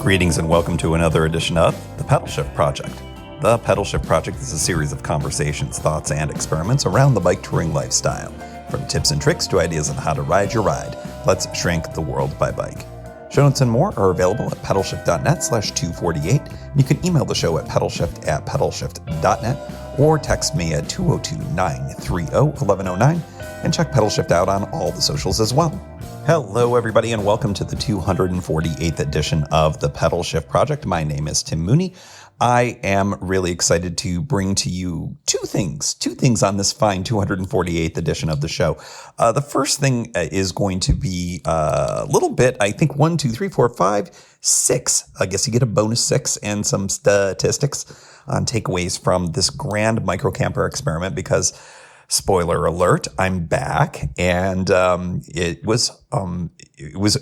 Greetings and welcome to another edition of The Pedal Shift Project. The Pedal Shift Project is a series of conversations, thoughts, and experiments around the bike touring lifestyle. From tips and tricks to ideas on how to ride your ride, let's shrink the world by bike. Show notes and more are available at pedalshift.net/248. You can email the show at pedalshift@pedalshift.net or text me at 202-930-1109 and check Pedal Shift out on all the socials as well. Hello, everybody, and welcome to the 248th edition of the Pedal Shift Project. My name is Tim Mooney. I am really excited to bring to you two things on this fine 248th edition of the show. The first thing is going to be a little bit, I think 1, 2, 3, 4, 5, 6. I guess you get a bonus 6 and some statistics on takeaways from this grand Microcamper experiment because, spoiler alert, I'm back, and it was a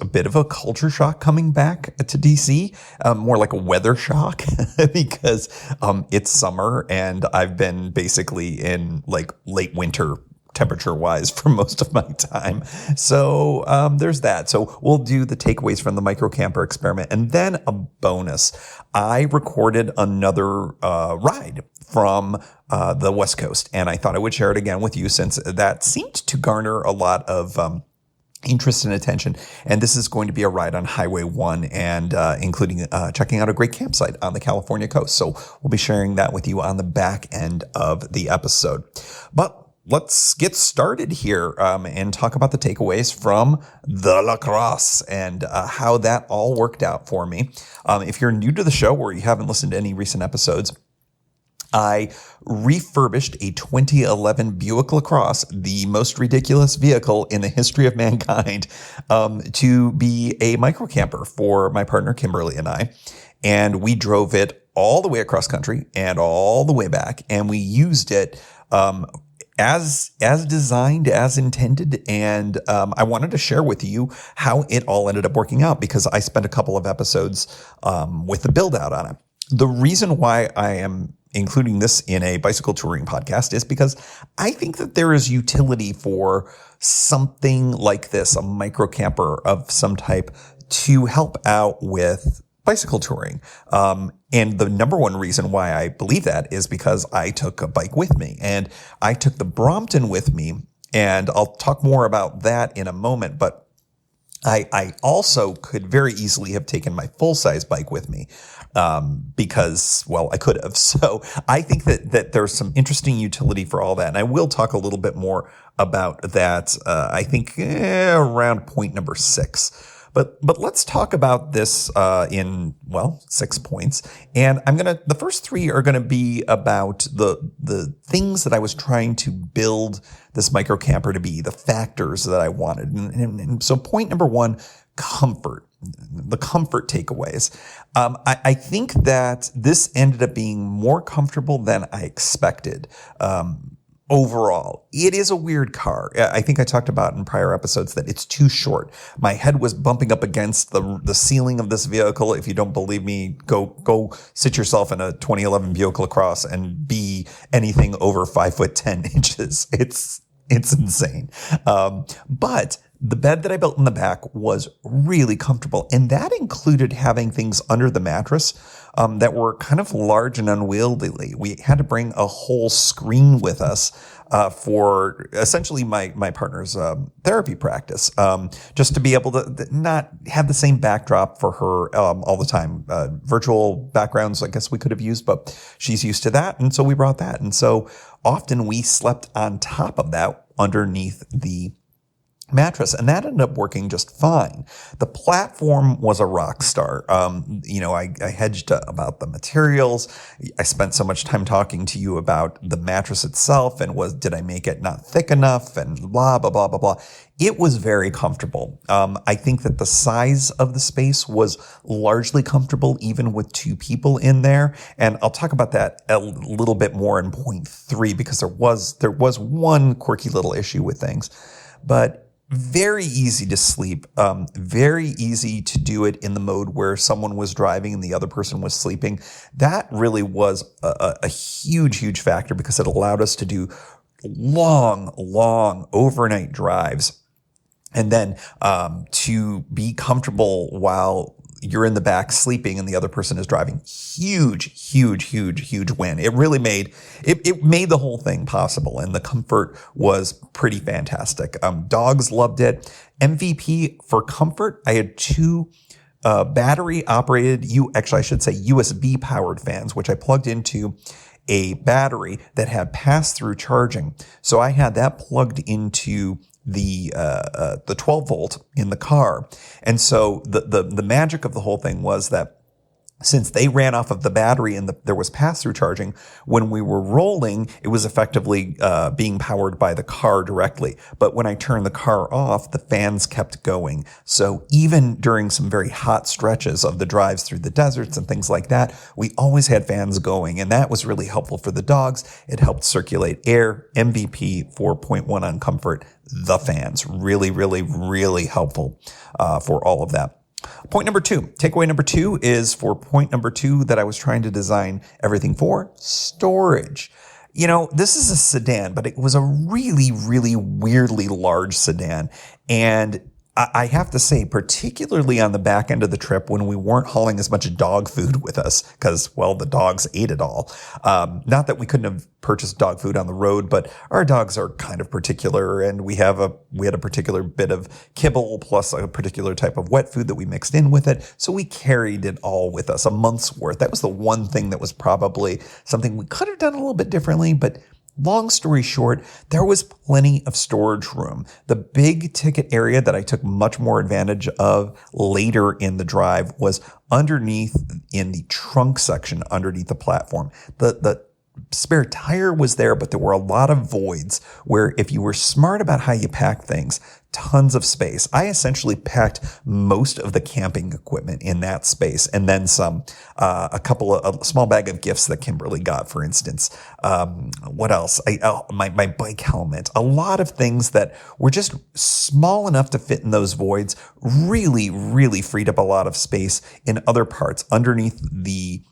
bit of a culture shock coming back to DC, more like a weather shock because it's summer and I've been basically in like late winter temperature-wise for most of my time. So there's that. So we'll do the takeaways from the Microcamper experiment. And then a bonus. I recorded another ride from the West Coast, and I thought I would share it again with you since that seemed to garner a lot of interest and attention. And this is going to be a ride on Highway 1 and including checking out a great campsite on the California coast. So we'll be sharing that with you on the back end of the episode. But let's get started here and talk about the takeaways from the lacrosse and how that all worked out for me. If you're new to the show or you haven't listened to any recent episodes, I refurbished a 2011 Buick LaCrosse, the most ridiculous vehicle in the history of mankind, to be a microcamper for my partner Kimberly and I. And we drove it all the way across country and all the way back. And we used it as designed, as intended. And I wanted to share with you how it all ended up working out because I spent a couple of episodes with the build out on it. The reason why I am including this in a bicycle touring podcast is because I think that there is utility for something like this, a microcamper of some type, to help out with bicycle touring. And the number one reason why I believe that is because I took a bike with me, and I took the Brompton with me, and I'll talk more about that in a moment, but I also could very easily have taken my full-size bike with me because, well, I could have. So I think that there's some interesting utility for all that. And I will talk a little bit more about that, I think, around point number 6. But let's talk about this in 6 points. And the first 3 are gonna be about the things that I was trying to build this microcamper to be, the factors that I wanted. And so point number 1, comfort. The comfort takeaways. I think that this ended up being more comfortable than I expected. Overall, it is a weird car. I think I talked about in prior episodes that it's too short. My head was bumping up against the ceiling of this vehicle. If you don't believe me, go sit yourself in a 2011 Buick LaCrosse and be anything over 5'10". It's insane. But the bed that I built in the back was really comfortable, and that included having things under the mattress that were kind of large and unwieldy. We had to bring a whole screen with us for essentially my partner's therapy practice, just to be able to not have the same backdrop for her all the time. Virtual backgrounds, I guess we could have used, but she's used to that, and so we brought that. And so often we slept on top of that underneath the mattress, and that ended up working just fine. The platform was a rock star. I hedged about the materials. I spent so much time talking to you about the mattress itself and did I make it not thick enough and blah, blah, blah, blah, blah. It was very comfortable. I think that the size of the space was largely comfortable even with 2 people in there. And I'll talk about that a little bit more in point 3 because there was one quirky little issue with things, but very easy to sleep, very easy to do it in the mode where someone was driving and the other person was sleeping. That really was a huge, huge factor because it allowed us to do long overnight drives. And then to be comfortable while you're in the back sleeping and the other person is driving. Huge win. It really made the whole thing possible, and the comfort was pretty fantastic. Dogs loved it. MVP for comfort, I had two battery operated, I should say USB powered fans, which I plugged into a battery that had pass-through charging. So I had that plugged into the 12 volt in the car. And so the magic of the whole thing was that since they ran off of the battery and there was pass-through charging, when we were rolling, it was effectively being powered by the car directly. But when I turned the car off, the fans kept going. So even during some very hot stretches of the drives through the deserts and things like that, we always had fans going. And that was really helpful for the dogs. It helped circulate air. MVP 4.1 on comfort. The fans. Really helpful for all of that. Point number 2, takeaway number 2 is for point number 2 that I was trying to design everything for: storage. This is a sedan, but it was a really weirdly large sedan. And I have to say, particularly on the back end of the trip when we weren't hauling as much dog food with us because, well, the dogs ate it all. Not that we couldn't have purchased dog food on the road, but our dogs are kind of particular, and we had a particular bit of kibble plus a particular type of wet food that we mixed in with it. So we carried it all with us, a month's worth. That was the one thing that was probably something we could have done a little bit differently, but long story short, there was plenty of storage room. The big ticket area that I took much more advantage of later in the drive was underneath in the trunk section underneath the platform. The spare tire was there, but there were a lot of voids where if you were smart about how you pack things, tons of space. I essentially packed most of the camping equipment in that space and then some, a small bag of gifts that Kimberly got, for instance. What else? My bike helmet, a lot of things that were just small enough to fit in those voids, really freed up a lot of space in other parts underneath the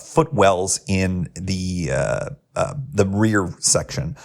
footwells in the rear section,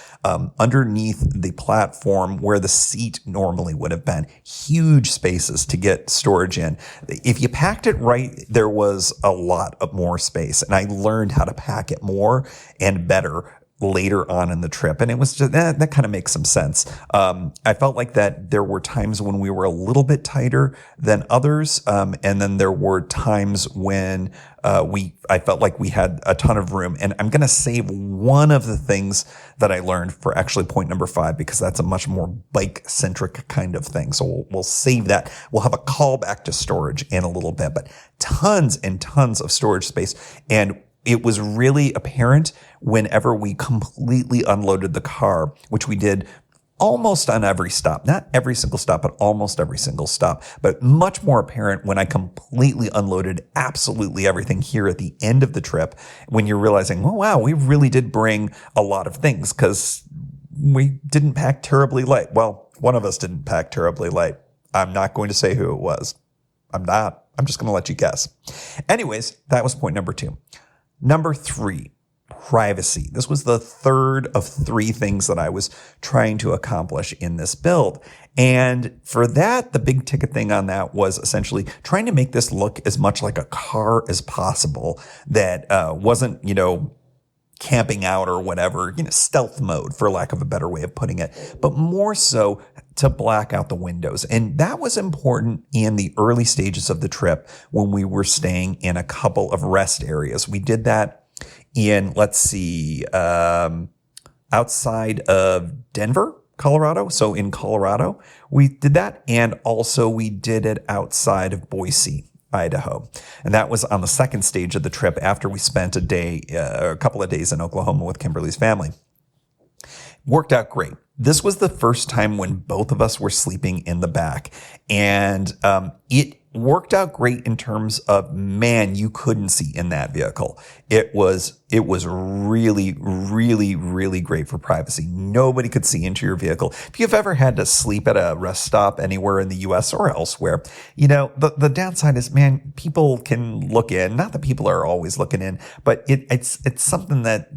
underneath the platform where the seat normally would have been. Huge spaces to get storage in. If you packed it right, there was a lot of more space, and I learned how to pack it more and better later on in the trip. And it was just, that kind of makes some sense. I felt like that there were times when we were a little bit tighter than others. And then there were times when I felt like we had a ton of room. And I'm going to save one of the things that I learned for actually point number 5, because that's a much more bike-centric kind of thing. So we'll save that. We'll have a callback to storage in a little bit, but tons and tons of storage space. And it was really apparent whenever we completely unloaded the car, which we did almost on every stop. Not every single stop, but almost every single stop. But much more apparent when I completely unloaded absolutely everything here at the end of the trip, when you're realizing, oh, wow, we really did bring a lot of things because we didn't pack terribly light. Well, one of us didn't pack terribly light. I'm not going to say who it was. I'm not. I'm just going to let you guess. Anyways, that was point number 2. Number 3, privacy. This was the third of 3 things that I was trying to accomplish in this build. And for that, the big ticket thing on that was essentially trying to make this look as much like a car as possible that wasn't, camping out or whatever, stealth mode, for lack of a better way of putting it, but more so to black out the windows. And that was important in the early stages of the trip when we were staying in a couple of rest areas. We did that in, outside of Denver, Colorado. So in Colorado, we did that. And also we did it outside of Boise, Idaho. And that was on the second stage of the trip after we spent a couple of days in Oklahoma with Kimberly's family. Worked out great. This was the first time when both of us were sleeping in the back. And it worked out great in terms of, man, you couldn't see in that vehicle. It was really great for privacy. Nobody could see into your vehicle. If you've ever had to sleep at a rest stop anywhere in the US or elsewhere, the downside is, man, people can look in. Not that people are always looking in, but it's something that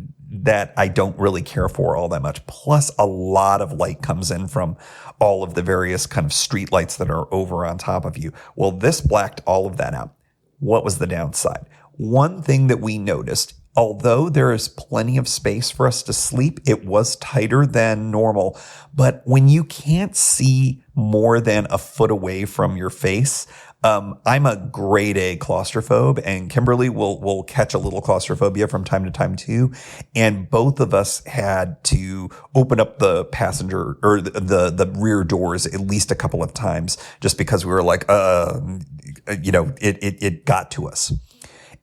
I don't really care for all that much. Plus, a lot of light comes in from all of the various kind of street lights that are over on top of you. Well, this blacked all of that out. What was the downside? One thing that we noticed, although there is plenty of space for us to sleep, it was tighter than normal. But when you can't see more than a foot away from your face, I'm a grade A claustrophobe, and Kimberly will catch a little claustrophobia from time to time too. And both of us had to open up the passenger or the rear doors at least a couple of times just because we were like, it got to us.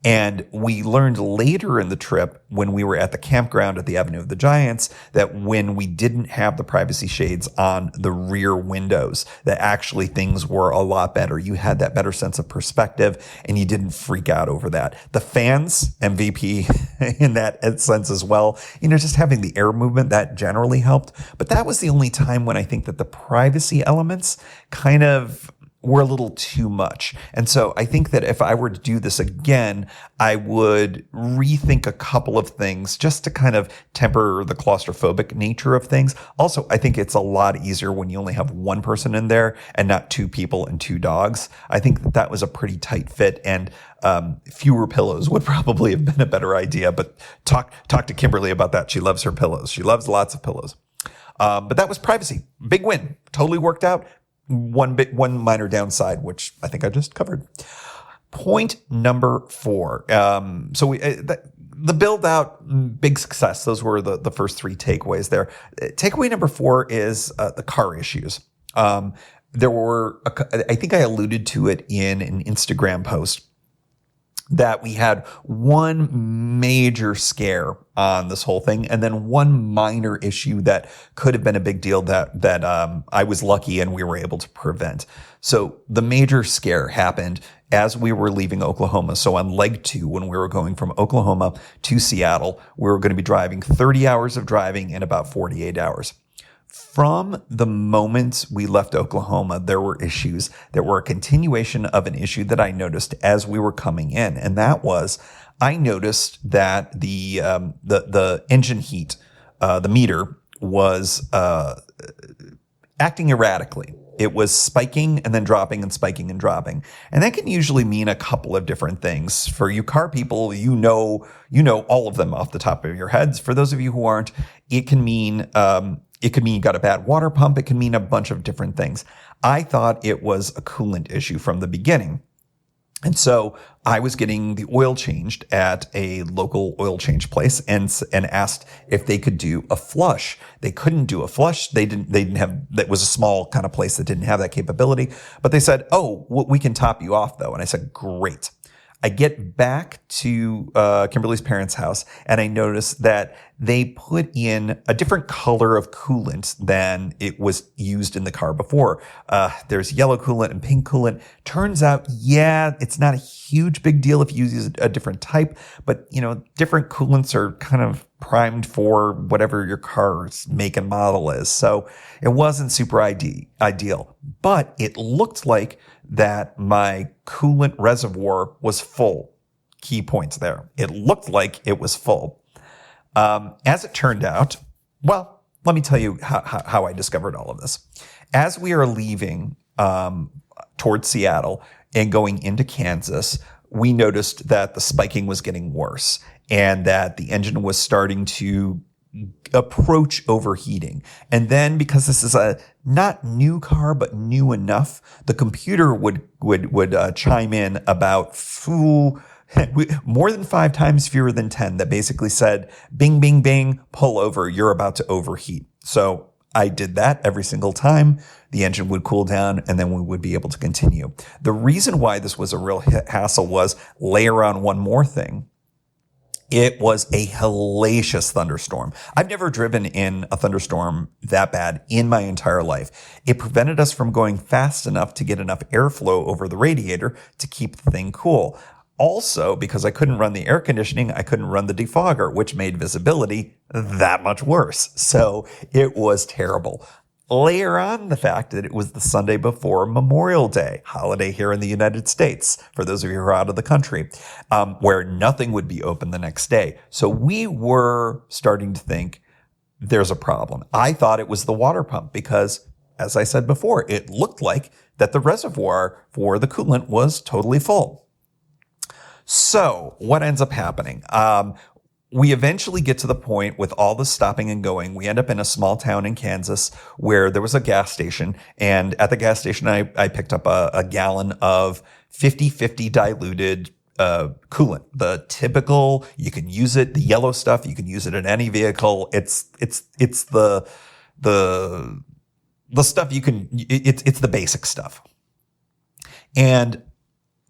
And we learned later in the trip when we were at the campground at the Avenue of the Giants that when we didn't have the privacy shades on the rear windows, that actually things were a lot better. You had that better sense of perspective and you didn't freak out over that. The fans, MVP in that sense as well, just having the air movement, that generally helped. But that was the only time when I think that the privacy elements kind of were a little too much. And so I think that if I were to do this again, I would rethink a couple of things just to kind of temper the claustrophobic nature of things. Also, I think it's a lot easier when you only have one person in there and not two people and two dogs. I think that was a pretty tight fit, and fewer pillows would probably have been a better idea. But talk to Kimberly about that. She loves her pillows. She loves lots of pillows. But that was privacy. Big win. Totally worked out. One minor downside, which I think I just covered. Point number 4. The build out, big success. Those were the first 3 takeaways there. Takeaway number 4 is the car issues. There were, I think I alluded to it in an Instagram post, that we had one major scare on this whole thing, and then one minor issue that could have been a big deal that I was lucky and we were able to prevent. So the major scare happened as we were leaving Oklahoma. So on leg 2, when we were going from Oklahoma to Seattle, we were going to be driving 30 hours of driving in about 48 hours. From the moment we left Oklahoma, there were issues that were a continuation of an issue that I noticed as we were coming in. And that was, I noticed that the engine heat, the meter was acting erratically. It was spiking and then dropping and spiking and dropping. And that can usually mean a couple of different things. For you car people, you know all of them off the top of your heads. For those of you who aren't, it can mean you got a bad water pump. It can mean a bunch of different things. I thought it was a coolant issue from the beginning. And so I was getting the oil changed at a local oil change place and asked if they could do a flush. They couldn't do a flush. They didn't have, that was a small kind of place that didn't have that capability, but they said, "Oh, we can top you off though." And I said, "Great." I get back to Kimberly's parents' house and I notice that they put in a different color of coolant than it was used in the car before. There's yellow coolant and pink coolant. Turns out, it's not a huge big deal if you use a different type, but different coolants are kind of primed for whatever your car's make and model is. So it wasn't super ideal, but it looked like that my coolant reservoir was full. Key points there. It looked like it was full. As it turned out, well, let me tell you how I discovered all of this. As we are leaving towards Seattle and going into Kansas, we noticed that the spiking was getting worse and that the engine was starting to approach overheating. And then, because this is a not new car, but new enough, the computer would chime in about more than 5 times, fewer than 10, that basically said, "Bing, bing, bing, pull over. You're about to overheat." So I did that every single time. The engine would cool down and then we would be able to continue. The reason why this was a real hassle was, layer on one more thing. It was a hellacious thunderstorm. I've never driven in a thunderstorm that bad in my entire life. It prevented us from going fast enough to get enough airflow over the radiator to keep the thing cool. Also, because I couldn't run the air conditioning, I couldn't run the defogger, which made visibility that much worse. So it was terrible. Layer on the fact that it was the Sunday before Memorial Day, holiday here in the United States, for those of you who are out of the country, where nothing would be open the next day. So we were starting to think there's a problem. I thought it was the water pump because, as I said before, it looked like that the reservoir for the coolant was totally full. So what ends up happening? We eventually get to the point with all the stopping and going. We end up in a small town in Kansas where there was a gas station. And at the gas station, I picked up a gallon of 50/50 diluted coolant. The typical, you can use it, the yellow stuff, you can use it in any vehicle. It's the stuff you can, it's the basic stuff. And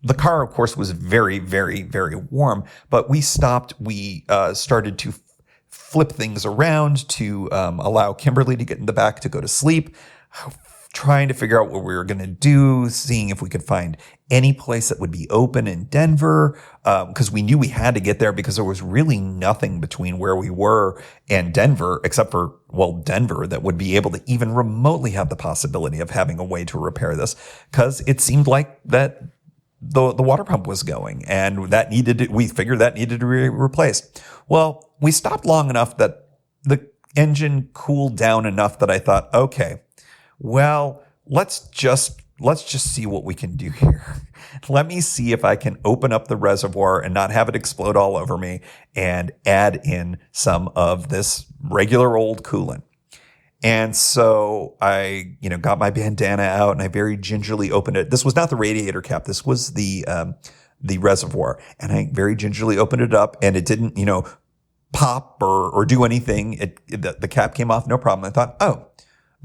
the car, of course, was very, very, very warm, but we stopped. We started to flip things around to allow Kimberly to get in the back to go to sleep, trying to figure out what we were going to do, seeing if we could find any place that would be open in Denver, because we knew we had to get there because there was really nothing between where we were and Denver, except for, well, Denver, that would be able to even remotely have the possibility of having a way to repair this, because it seemed like that the water pump was going, and we figured that needed to be replaced. Well, we stopped long enough that the engine cooled down enough that I thought, okay, well, let's just see what we can do here. Let me see if I can open up the reservoir and not have it explode all over me and add in some of this regular old coolant. And so I, got my bandana out and I very gingerly opened it. This was not the radiator cap. This was the reservoir. And I very gingerly opened it up, and it didn't, pop or do anything. The cap came off, no problem. I thought, oh,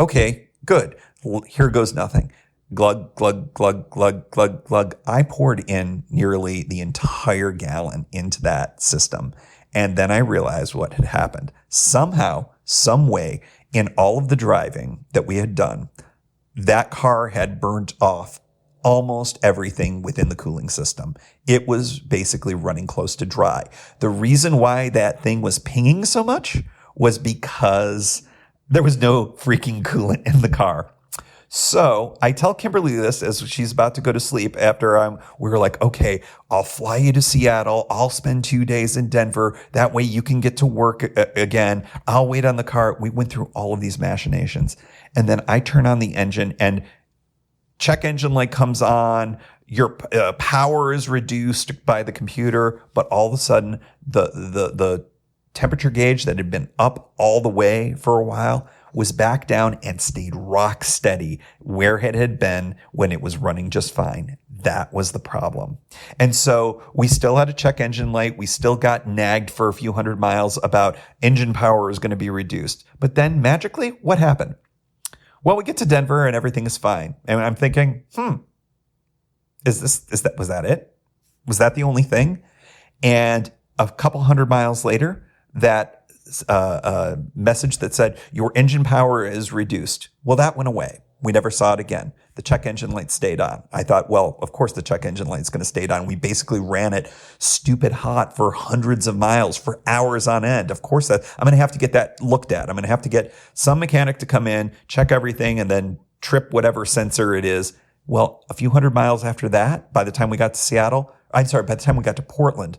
okay, good. Well, here goes nothing. Glug, glug, glug, glug, glug, glug. I poured in nearly the entire gallon into that system. And then I realized what had happened. Somehow, some way, in all of the driving that we had done, that car had burnt off almost everything within the cooling system. It was basically running close to dry. The reason why that thing was pinging so much was because there was no freaking coolant in the car. So I tell Kimberly this as she's about to go to sleep after we were like, okay, I'll fly you to Seattle. I'll spend 2 days in Denver. That way you can get to work again. I'll wait on the car. We went through all of these machinations. And then I turn on the engine and check engine light comes on. Your power is reduced by the computer, but all of a sudden the temperature gauge that had been up all the way for a while was back down and stayed rock steady where it had been when it was running just fine. That was the problem. And so we still had a check engine light. We still got nagged for a few hundred miles about engine power is going to be reduced. But then magically, what happened? Well, we get to Denver and everything is fine. And I'm thinking, was that it? Was that the only thing? And a couple hundred miles later, that message that said your engine power is reduced. Well, that went away. We never saw it again. The check engine light stayed on. I thought, well, of course the check engine light is going to stay on. We basically ran it stupid hot for hundreds of miles for hours on end. Of course, I'm going to have to get that looked at. I'm going to have to get some mechanic to come in, check everything, and then trip whatever sensor it is. Well, a few hundred miles after that, by the time we got to Portland,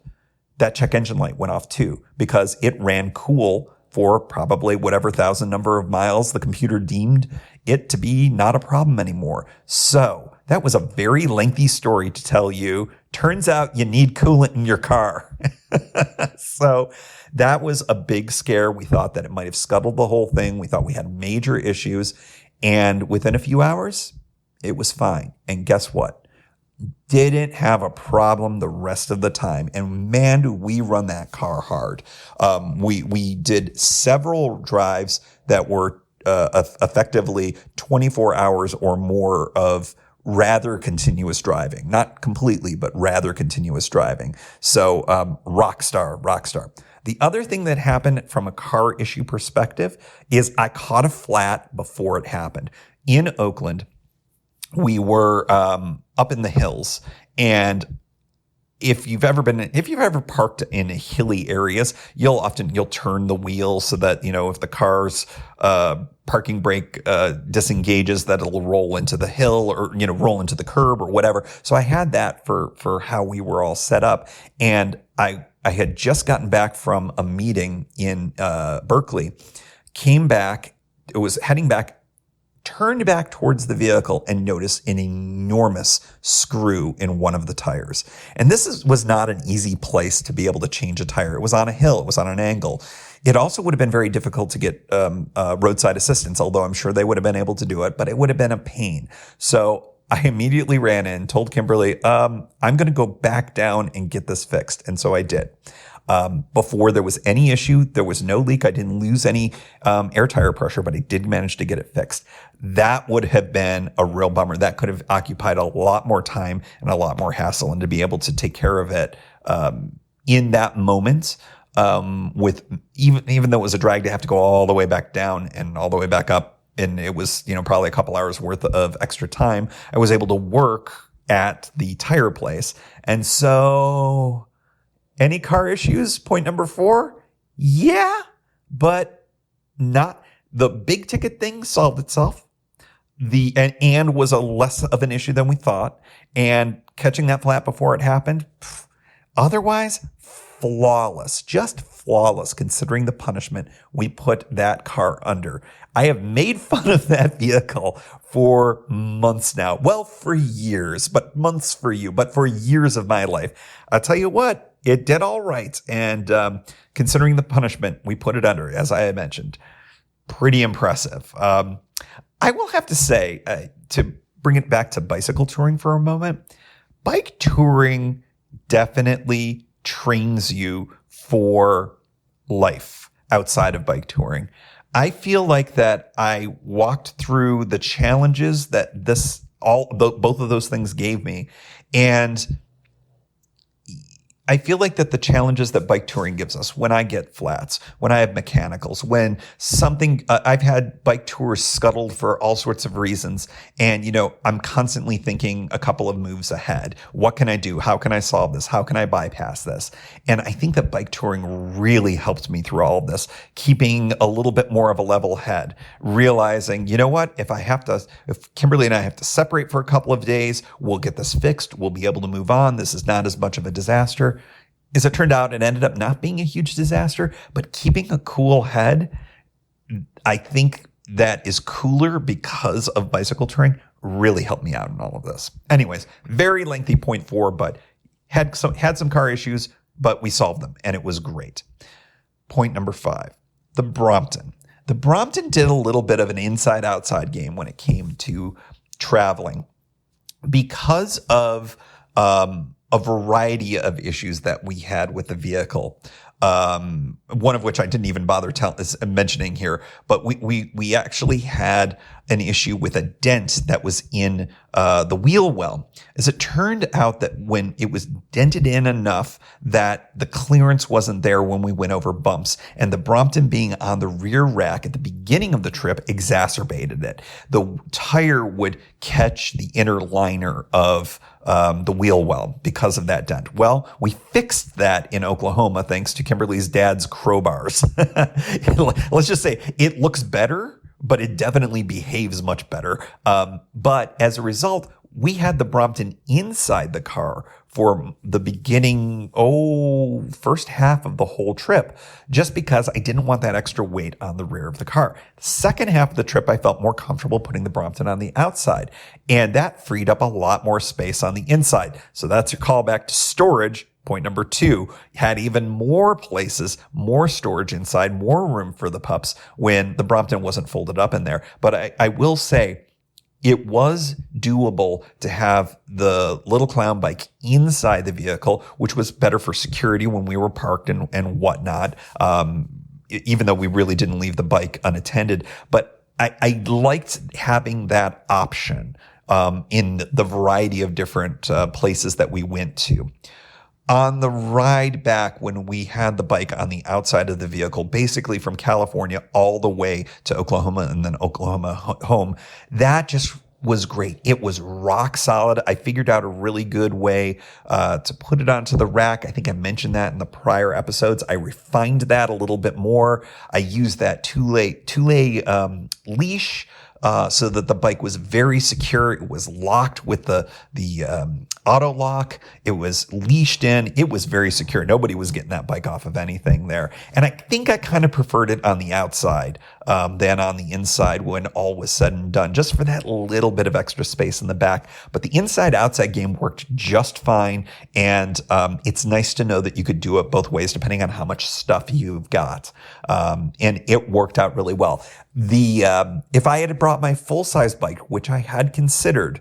that check engine light went off too, because it ran cool for probably whatever 1,000 number of miles the computer deemed it to be not a problem anymore. So that was a very lengthy story to tell you. Turns out you need coolant in your car. So that was a big scare. We thought that it might have scuttled the whole thing. We thought we had major issues. And within a few hours, it was fine. And guess what? Didn't have a problem the rest of the time. And man, do we run that car hard. We did several drives that were effectively 24 hours or more of rather continuous driving. Not completely, but rather continuous driving. So rock star. The other thing that happened from a car issue perspective is I caught a flat before it happened. In Oakland, we were up in the hills, and if you've ever parked in hilly areas, you'll turn the wheel so that, if the car's parking brake disengages, that it'll roll into the hill or, roll into the curb or whatever. So I had that for how we were all set up. And I had just gotten back from a meeting in Berkeley, came back, it was heading back turned back towards the vehicle and noticed an enormous screw in one of the tires. And this was not an easy place to be able to change a tire. It was on a hill. It was on an angle. It also would have been very difficult to get roadside assistance, although I'm sure they would have been able to do it, but it would have been a pain. So I immediately ran in, told Kimberly, I'm going to go back down and get this fixed. And so I did. Before there was any issue, there was no leak. I didn't lose any air tire pressure, but I did manage to get it fixed. That would have been a real bummer. That could have occupied a lot more time and a lot more hassle. And to be able to take care of it in that moment, with even though it was a drag to have to go all the way back down and all the way back up, and it was probably a couple hours worth of extra time, I was able to work at the tire place. And so, any car issues? Point number 4? Yeah, but not the big ticket thing solved itself. And was a less of an issue than we thought. And catching that flat before it happened, otherwise, flawless, just flawless, considering the punishment we put that car under. I have made fun of that vehicle for months now. Well, for years, but months for you, but for years of my life. I'll tell you what, it did all right. And considering the punishment we put it under, as I had mentioned, pretty impressive. I will have to say, to bring it back to bicycle touring for a moment, bike touring definitely trains you for life outside of bike touring. I feel like that I walked through the challenges that both of those things gave me, and I feel like that the challenges that bike touring gives us, when I get flats, when I have mechanicals, when something, I've had bike tours scuttled for all sorts of reasons. And, I'm constantly thinking a couple of moves ahead. What can I do? How can I solve this? How can I bypass this? And I think that bike touring really helped me through all of this, keeping a little bit more of a level head, realizing, what, if Kimberly and I have to separate for a couple of days, we'll get this fixed. We'll be able to move on. This is not as much of a disaster. As it turned out, it ended up not being a huge disaster, but keeping a cool head, I think that is cooler because of bicycle touring, really helped me out in all of this. Anyways, very lengthy point 4, but had some car issues, but we solved them, and it was great. Point number 5, the Brompton. The Brompton did a little bit of an inside-outside game when it came to traveling because of a variety of issues that we had with the vehicle. One of which I didn't even bother mentioning here, but we actually had an issue with a dent that was in the wheel well. As it turned out that when it was dented in enough that the clearance wasn't there when we went over bumps, and the Brompton being on the rear rack at the beginning of the trip exacerbated it. The tire would catch the inner liner of the wheel well because of that dent. Well, we fixed that in Oklahoma thanks to Kimberly's dad's crowbars. Let's just say it looks better, but it definitely behaves much better. But as a result, we had the Brompton inside the car for the beginning, first half of the whole trip, just because I didn't want that extra weight on the rear of the car. The second half of the trip, I felt more comfortable putting the Brompton on the outside, and that freed up a lot more space on the inside. So that's your callback to storage. Point number 2, had even more places, more storage inside, more room for the pups when the Brompton wasn't folded up in there. But I will say, it was doable to have the little clown bike inside the vehicle, which was better for security when we were parked and whatnot, even though we really didn't leave the bike unattended. But I liked having that option in the variety of different places that we went to. On the ride back, when we had the bike on the outside of the vehicle, basically from California all the way to Oklahoma and then Oklahoma home, that just was great. It was rock solid. I figured out a really good way to put it onto the rack. I think I mentioned that in the prior episodes. I refined that a little bit more. I used that two-lay leash so that the bike was very secure. It was locked with the auto lock. It was leashed in. It was very secure. Nobody was getting that bike off of anything there. And I think I kind of preferred it on the outside than on the inside when all was said and done, just for that little bit of extra space in the back. But the inside-outside game worked just fine, and it's nice to know that you could do it both ways depending on how much stuff you've got. And it worked out really well. If I had brought my full-size bike, which I had considered,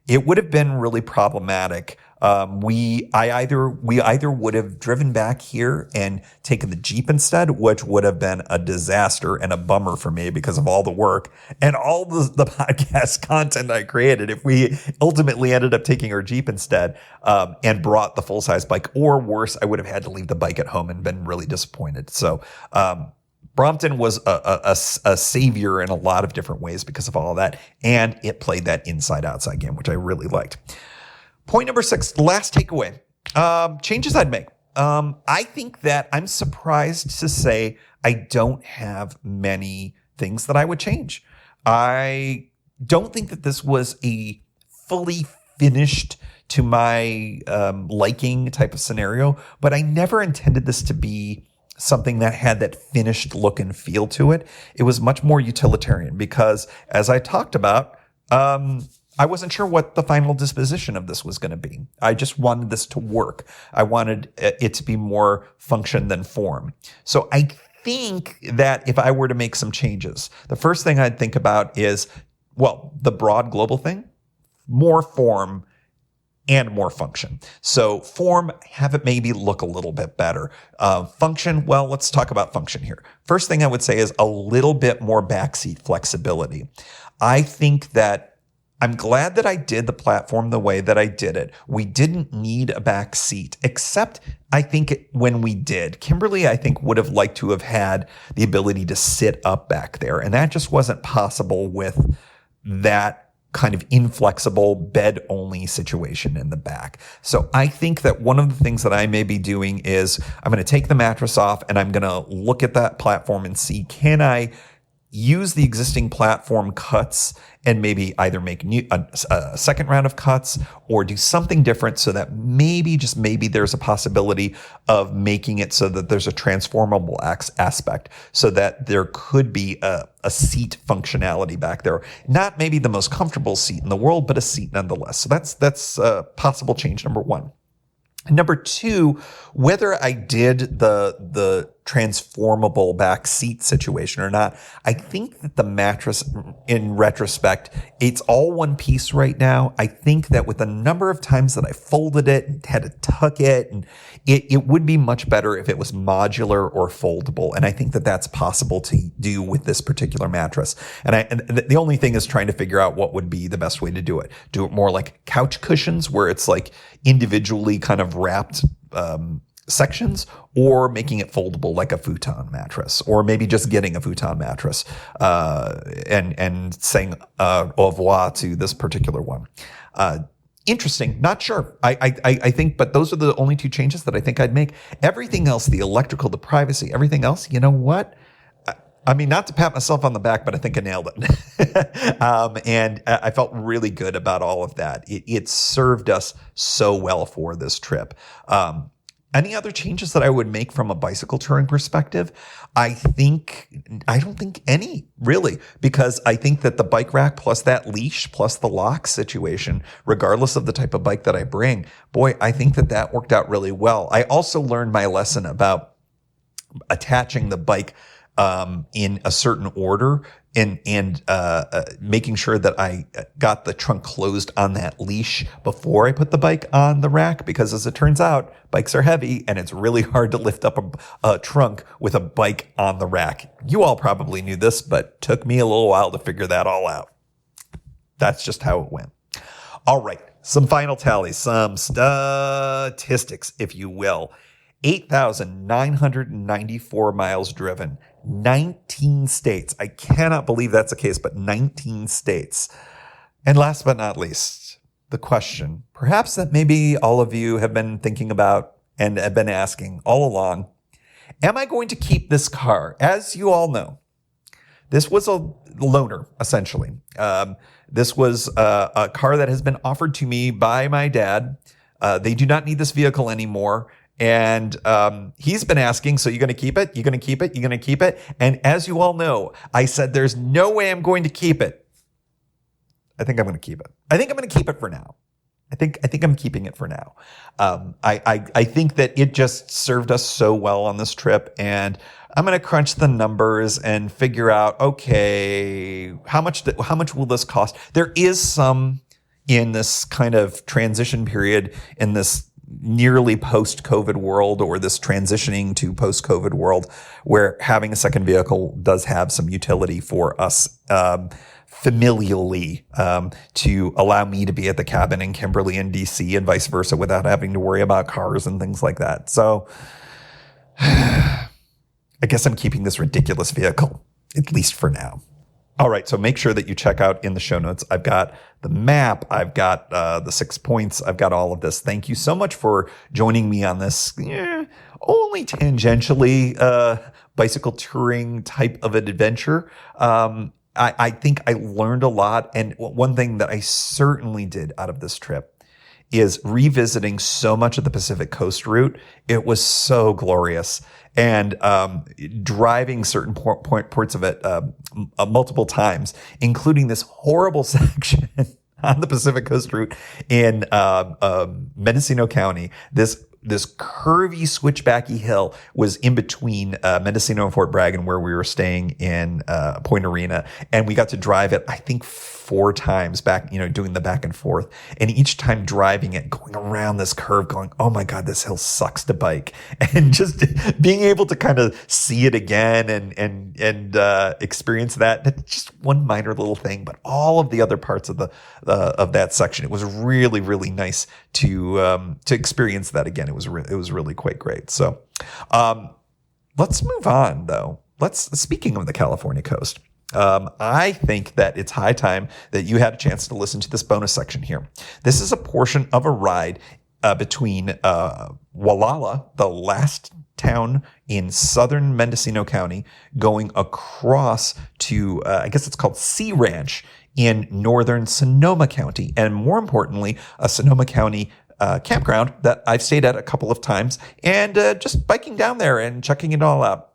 it would have been really problematic. We either would have driven back here and taken the Jeep instead, which would have been a disaster and a bummer for me because of all the work and all the podcast content I created. If we ultimately ended up taking our Jeep instead, and brought the full-size bike, or worse, I would have had to leave the bike at home and been really disappointed. So, Brompton was a savior in a lot of different ways because of all of that, and it played that inside-outside game, which I really liked. Point number 6, last takeaway, changes I'd make. I think that I'm surprised to say I don't have many things that I would change. I don't think that this was a fully finished to my liking type of scenario, but I never intended this to be something that had that finished look and feel to it. It was much more utilitarian because, as I talked about, I wasn't sure what the final disposition of this was going to be. I just wanted this to work. I wanted it to be more function than form. So I think that if I were to make some changes, the first thing I'd think about is, well, the broad global thing, more form and more function. So form, have it maybe look a little bit better. Function, well, let's talk about function here. First thing I would say is a little bit more backseat flexibility. I think that I'm glad that I did the platform the way that I did it. We didn't need a back seat, except I think when we did, Kimberly, I think, would have liked to have had the ability to sit up back there. And that just wasn't possible with that kind of inflexible bed-only situation in the back. So I think that one of the things that I may be doing is I'm going to take the mattress off and I'm going to look at that platform and see, can I use the existing platform cuts and maybe either make a second round of cuts or do something different so that maybe, just maybe, there's a possibility of making it so that there's a transformable aspect so that there could be a seat functionality back there. Not maybe the most comfortable seat in the world, but a seat nonetheless. So that's possible change number 1. Number 2, whether I did the transformable back seat situation or not, I think that the mattress, in retrospect, it's all one piece right now. I think that with the number of times that I folded it and had to tuck it, and it would be much better if it was modular or foldable. And I think that that's possible to do with this particular mattress. And the only thing is trying to figure out what would be the best way to do it. Do it more like couch cushions, where it's like individually kind of wrapped sections, or making it foldable like a futon mattress, or maybe just getting a futon mattress and saying au revoir to this particular one. Interesting. Not sure. I think, but those are the only 2 changes that I think I'd make. Everything else, the electrical, the privacy, everything else, you know what? I mean, not to pat myself on the back, but I think I nailed it. And I felt really good about all of that. It served us so well for this trip. Any other changes that I would make from a bicycle touring perspective? I don't think any, really, because I think that the bike rack plus that leash plus the lock situation, regardless of the type of bike that I bring, boy, I think that worked out really well. I also learned my lesson about attaching the bike in a certain order and making sure that I got the trunk closed on that leash before I put the bike on the rack, because as it turns out, bikes are heavy and it's really hard to lift up a trunk with a bike on the rack. You all probably knew this, but took me a little while to figure that all out. That's just how it went. All right, some final tallies, some statistics, if you will. 8,994 miles driven, 19 states. I cannot believe that's the case, but 19 states. And last but not least, the question, perhaps that maybe all of you have been thinking about and have been asking all along, am I going to keep this car? As you all know, this was a loaner, essentially. This was a car that has been offered to me by my dad. They do not need this vehicle anymore. And he's been asking, so you're going to keep it? You're going to keep it? You're going to keep it? And as you all know, I said, there's no way I'm going to keep it. I think I'm going to keep it. I think I'm going to keep it for now. I think I'm keeping it for now. I think that it just served us so well on this trip, and I'm going to crunch the numbers and figure out, okay, how much will this cost? There is some in this kind of transition period in this nearly post-COVID world, or this transitioning to post-COVID world, where having a second vehicle does have some utility for us familially, to allow me to be at the cabin in Kimberly and DC and vice versa without having to worry about cars and things like that. So I guess I'm keeping this ridiculous vehicle, at least for now. All right, so make sure that you check out in the show notes. I've got the map. I've got the 6 points. I've got all of this. Thank you so much for joining me on this only tangentially bicycle touring type of an adventure. I think I learned a lot. And one thing that I certainly did out of this trip is revisiting so much of the Pacific Coast route. It was so glorious. And driving certain ports of it multiple times, including this horrible section on the Pacific Coast route in Mendocino County. This curvy, switchbacky hill was in between Mendocino and Fort Bragg, and where we were staying in Point Arena. And we got to drive it, I think, 4 times back, doing the back and forth. And each time driving it, going around this curve, going, oh my God, this hill sucks to bike. And just being able to kind of see it again and experience that. That's just one minor little thing, but all of the other parts of of that section, it was really, really nice to experience that again. It was really quite great. So let's move on, though. Speaking of the California coast, I think that it's high time that you had a chance to listen to this bonus section here. This is a portion of a ride between Walala, the last town in southern Mendocino County, going across to, I guess it's called Sea Ranch in northern Sonoma County. And more importantly, a Sonoma County campground that I've stayed at a couple of times, and just biking down there and checking it all out.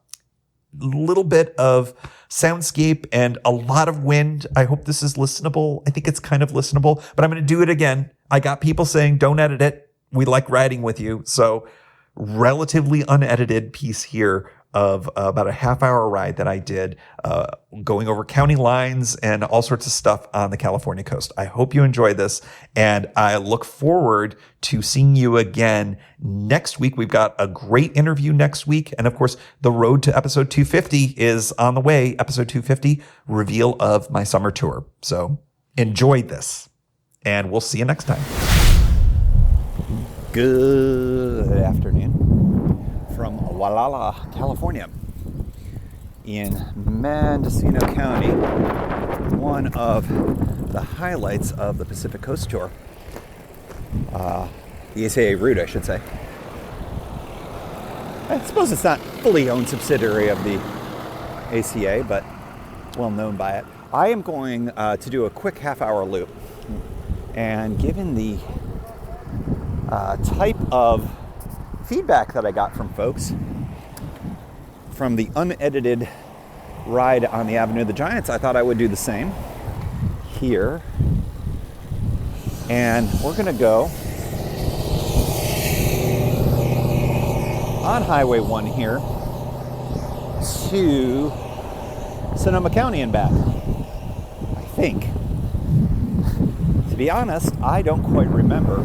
Little bit of soundscape and a lot of wind. I hope this is listenable. I think it's kind of listenable, but I'm going to do it again. I got people saying, don't edit it. We like riding with you. So relatively unedited piece here of about a half-hour ride that I did, going over county lines and all sorts of stuff on the California coast. I hope you enjoy this, and I look forward to seeing you again next week. We've got a great interview next week, and of course, the road to episode 250 is on the way. Episode 250, reveal of my summer tour. So enjoy this, and we'll see you next time. Good afternoon from Walala, California, in Mendocino County, one of the highlights of the Pacific Coast Tour. The ACA route, I should say. I suppose it's not fully owned subsidiary of the ACA, but well known by it. I am going to do a quick half-hour loop, and given the type of feedback that I got from folks from the unedited ride on the Avenue of the Giants, I thought I would do the same here. And we're going to go on Highway 1 here to Sonoma County and back, I think. To be honest, I don't quite remember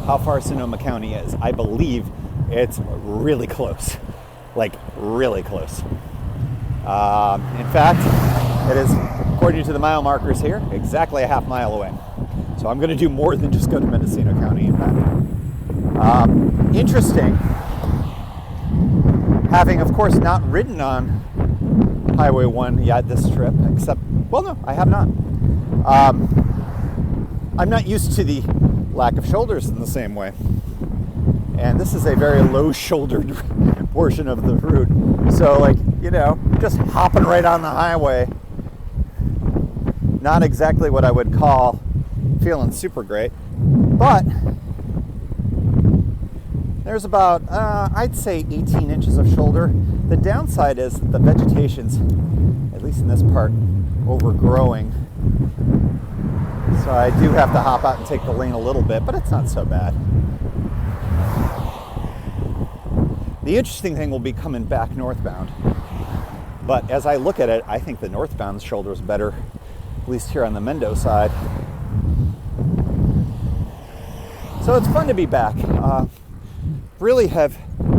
how far Sonoma County is. I believe it's really close, like really close. In fact, it is, according to the mile markers here, exactly a half mile away. So I'm going to do more than just go to Mendocino County and back. Interesting, having of course not ridden on Highway 1 yet this trip, except, well, no, I have not. I'm not used to the lack of shoulders in the same way. And this is a very low-shouldered portion of the route. So, just hopping right on the highway, not exactly what I would call feeling super great. But There's about, I'd say 18 inches of shoulder. The downside is the vegetation's, at least in this part, overgrowing. So I do have to hop out and take the lane a little bit, but it's not so bad. The interesting thing will be coming back northbound. But as I look at it, I think the northbound shoulder is better, at least here on the Mendo side. So it's fun to be back. Really have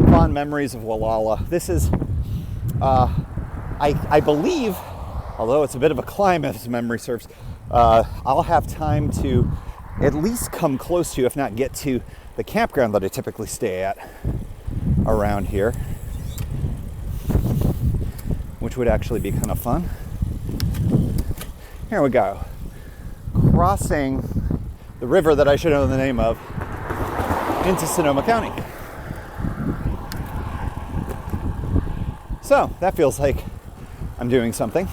fond memories of Wallala. This is, I believe, although it's a bit of a climb as memory serves, I'll have time to at least come close to, if not get to, the campground that I typically stay at around here, which would actually be kind of fun. Here we go. Crossing the river that I should know the name of into Sonoma County. So that feels like I'm doing something.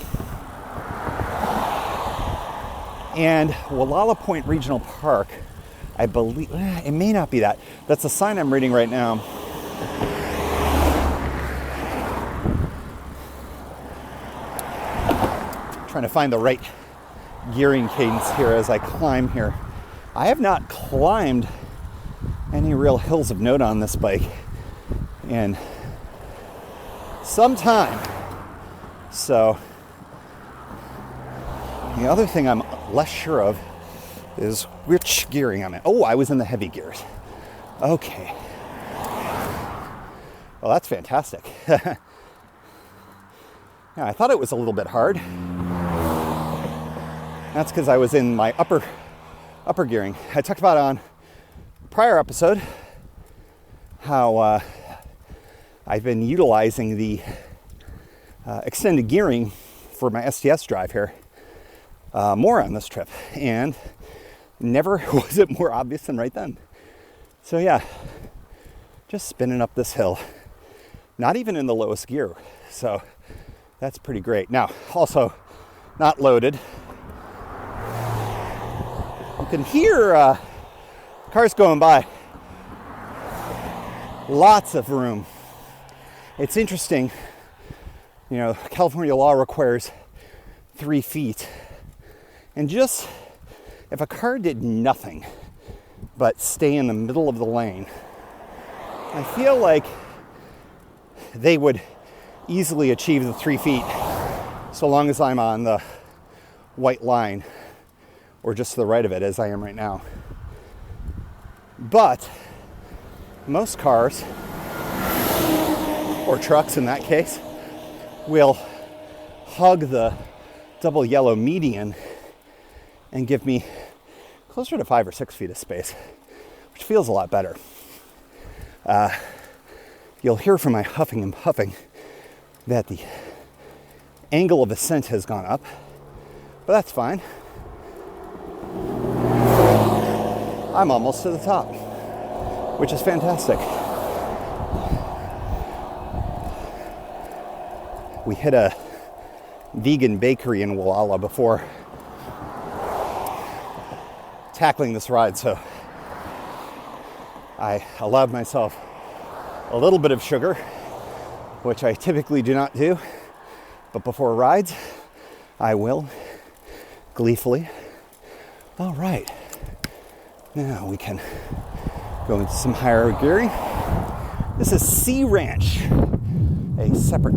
And Wallala Point Regional Park, I believe, it may not be that. That's the sign I'm reading right now. Trying to find the right gearing cadence here as I climb here. I have not climbed any real hills of note on this bike in some time. So the other thing I'm less sure of is which gearing I'm in. Oh, I was in the heavy gears. Okay. Well, that's fantastic. Yeah, I thought it was a little bit hard. That's because I was in my upper gearing. I talked about on a prior episode how I've been utilizing the extended gearing for my STS drive here more on this trip, and never was it more obvious than right then. So yeah, just spinning up this hill, not even in the lowest gear, so that's pretty great. Now, also not loaded. You can hear cars going by. Lots of room. It's interesting, you know, California law requires 3 feet. And just, if a car did nothing but stay in the middle of the lane, I feel like they would easily achieve the 3 feet so long as I'm on the white line or just to the right of it as I am right now. But most cars, or trucks in that case, will hug the double yellow median and give me closer to 5 or 6 feet of space, which feels a lot better. You'll hear from my huffing and puffing that the angle of ascent has gone up, but that's fine. I'm almost to the top, which is fantastic. We hit a vegan bakery in Wallala before tackling this ride, so I allowed myself a little bit of sugar, which I typically do not do, but before rides, I will gleefully. All right, now we can go into some higher gearing. This is Sea Ranch, a separate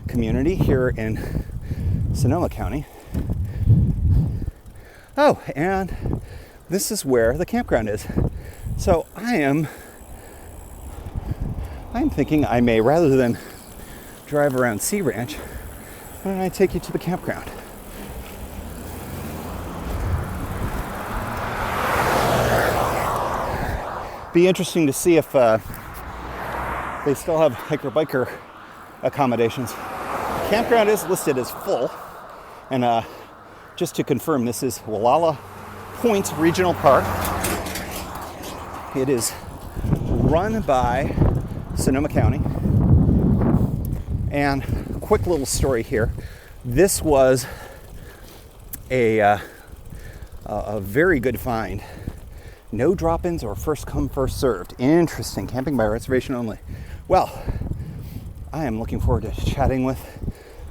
community here in Sonoma County. Oh, and this is where the campground is. So I'm thinking I may, rather than drive around Sea Ranch, why don't I take you to the campground? Be interesting to see if they still have hiker-biker accommodations. The campground is listed as full, and just to confirm, this is Wallala Point Regional Park. It is run by Sonoma County. And quick little story here. This was a very good find No drop-ins or first come, first served. Interesting. Camping by reservation only. Well, I am looking forward to chatting with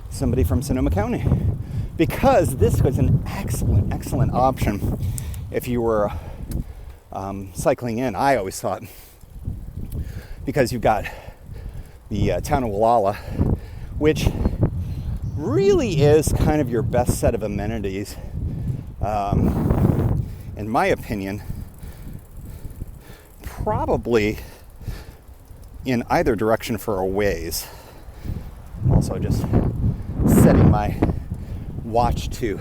somebody from Sonoma County, because this was an excellent option if you were cycling in. I always thought, because you've got the town of Wallala, which really is kind of your best set of amenities, in my opinion, probably in either direction for a ways. I'm also just setting my watch to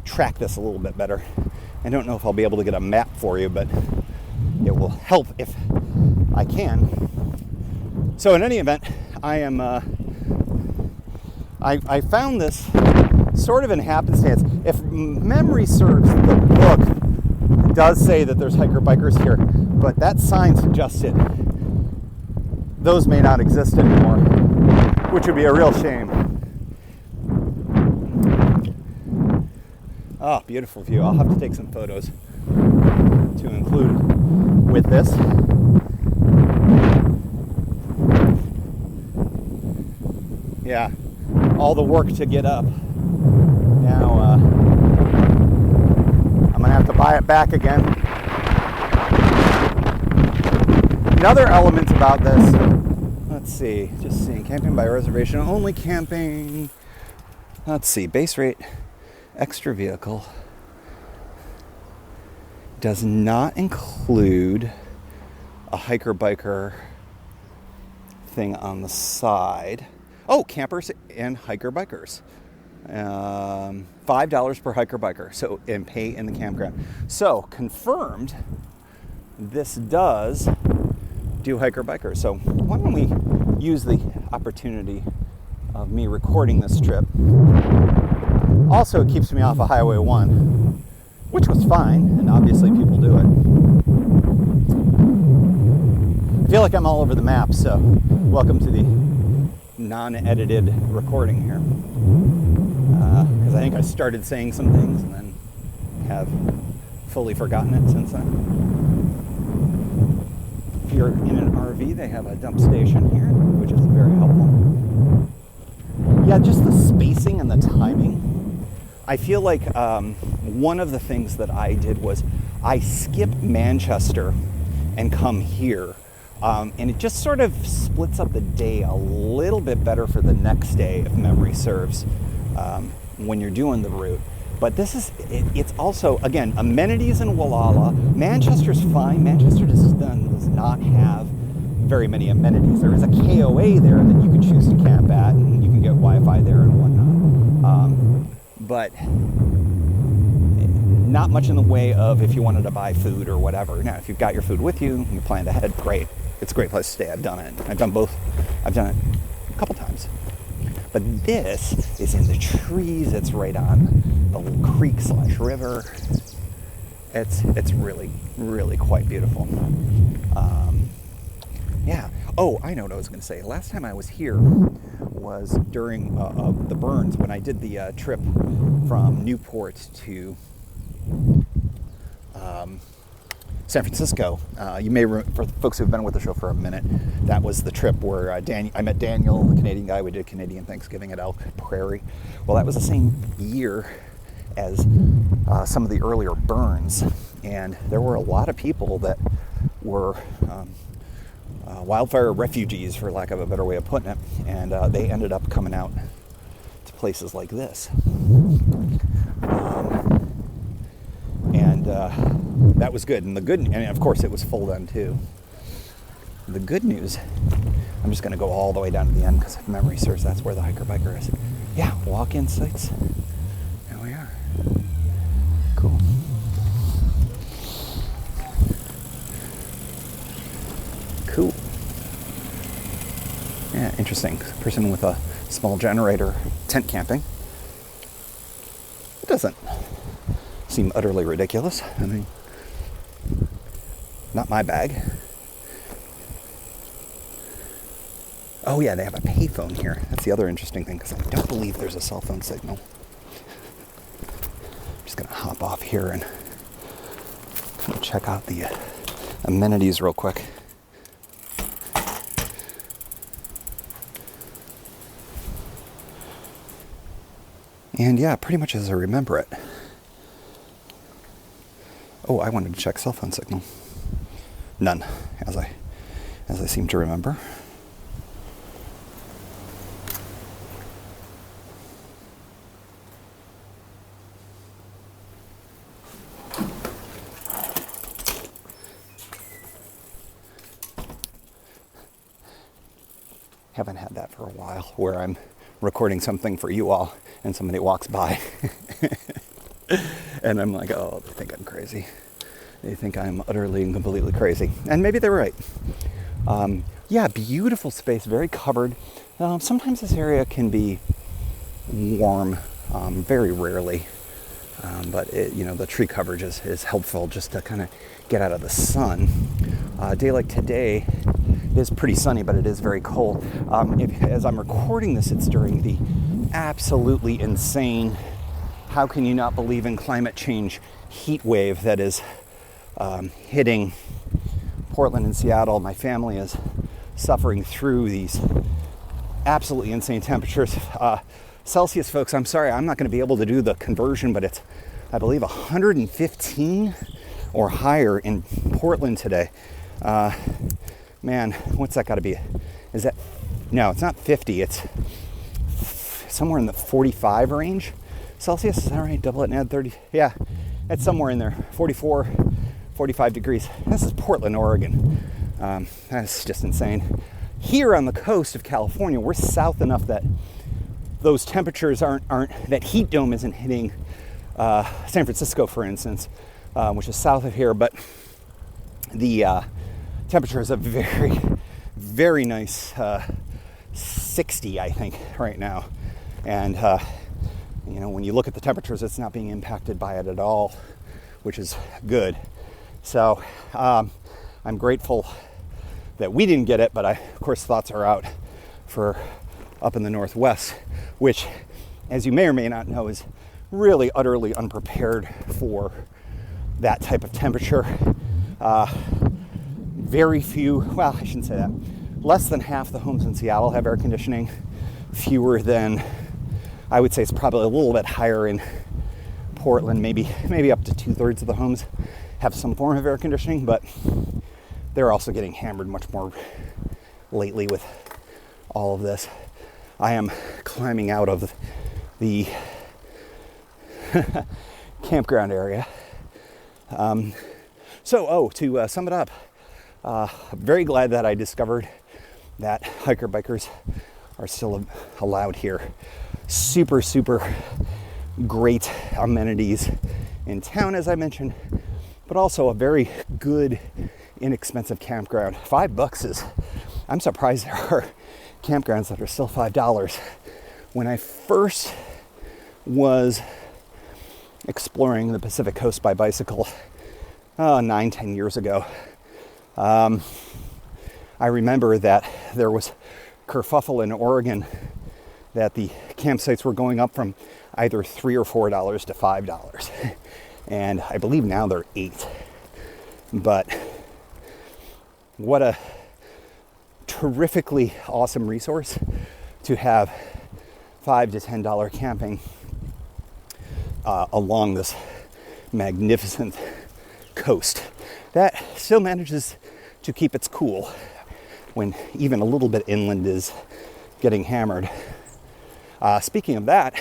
track this a little bit better. I don't know if I'll be able to get a map for you, but it will help if I can. So in any event, I found this sort of in happenstance. If memory serves, the book does say that there's hiker-bikers here, but that sign suggested those may not exist anymore, which would be a real shame. Oh, beautiful view. I'll have to take some photos to include with this. Yeah, all the work to get up. Now, I'm gonna have to buy it back again. Another element about this, let's see, just seeing, camping by reservation, only camping. Let's see, base rate, extra vehicle. Does not include a hiker-biker thing on the side. Oh, campers and hiker-bikers. $5 per hiker-biker, so, and pay in the campground. So, confirmed, this does do hiker-bikers. So, why don't we use the opportunity of me recording this trip. Also, it keeps me off of Highway 1, which was fine, and obviously people do it. I feel like I'm all over the map, so welcome to the non-edited recording here. Because I think I started saying some things and then have fully forgotten it since then. If you're in an RV, they have a dump station here, which is very helpful. Yeah, just the spacing and the timing. I feel like one of the things that I did was I skipped Manchester and come here. And it just sort of splits up the day a little bit better for the next day, if memory serves, when you're doing the route. But this is, it's also, again, amenities in Wallala. Manchester's fine. Manchester does not have very many amenities. There is a KOA there that you can choose to camp at, and you can get Wi-Fi there and whatnot. But not much in the way of if you wanted to buy food or whatever. Now, if you've got your food with you, you planned ahead, great. It's a great place to stay. I've done it. I've done both. I've done it a couple times. But this is in the trees. It's right on the little creek/river. It's really, really quite beautiful. Yeah. Oh, I know what I was going to say. Last time I was here was during the burns, when I did the trip from Newport to San Francisco. You may for folks who've been with the show for a minute, that was the trip where I met Daniel, the Canadian guy. We did Canadian Thanksgiving at Elk Prairie. Well, that was the same year as some of the earlier burns, and there were a lot of people that were wildfire refugees, for lack of a better way of putting it, and they ended up coming out to places like this. That was good. And of course it was full then too. The good news, I'm just going to go all the way down to the end because if memory serves, that's where the hiker-biker is. Yeah, walk-in sites. There we are. Cool. Cool. Yeah, interesting. Person with a small generator, tent camping. It doesn't seem utterly ridiculous. I mean, not my bag. Oh yeah, they have a payphone here. That's the other interesting thing, because I don't believe there's a cell phone signal. I'm just gonna hop off here and check out the amenities real quick. And yeah, pretty much as I remember it. Oh, I wanted to check cell phone signal. None, as I seem to remember. Haven't had that for a while, where I'm recording something for you all and somebody walks by and I'm like, oh, they think I'm crazy. They think I'm utterly and completely crazy. And maybe they're right. Yeah, beautiful space, very covered. Sometimes this area can be warm, very rarely. But the tree coverage is helpful just to kind of get out of the sun. A day like today is pretty sunny, but it is very cold. As I'm recording this, it's during the absolutely insane, how can you not believe in climate change, heat wave that is hitting Portland and Seattle. My family is suffering through these absolutely insane temperatures. Celsius, folks, I'm sorry, I'm not going to be able to do the conversion, but it's, I believe, 115 or higher in Portland today. Man, what's that got to be? Is that, no, it's not 50, it's somewhere in the 45 range Celsius. Is that right? Double it and add 30. Yeah, it's somewhere in there, 44, 45 degrees. This is Portland, Oregon. That's just insane. Here on the coast of California, we're south enough that those temperatures aren't that heat dome isn't hitting San Francisco, for instance, which is south of here, but the temperature is a very, very nice 60, I think, right now. And, when you look at the temperatures, it's not being impacted by it at all, which is good. So I'm grateful that we didn't get it, but of course, thoughts are out for up in the Northwest, which, as you may or may not know, is really utterly unprepared for that type of temperature. Very few, well, I shouldn't say that. Less than half the homes in Seattle have air conditioning. Fewer than, I would say it's probably a little bit higher in Portland. Maybe up to 2/3 of the homes have some form of air conditioning, but they're also getting hammered much more lately with all of this. I am climbing out of the campground area. To sum it up, very glad that I discovered that hiker-bikers are still allowed here. Super, super great amenities in town, as I mentioned, but also a very good, inexpensive campground. $5 is, I'm surprised there are campgrounds that are still $5. When I first was exploring the Pacific Coast by bicycle 9-10 years ago, I remember that there was kerfuffle in Oregon that the campsites were going up from either $3 or $4 to $5. And I believe now they're $8. But what a terrifically awesome resource to have $5 to $10 camping along this magnificent coast that still manages to keep its cool when even a little bit inland is getting hammered. Speaking of that,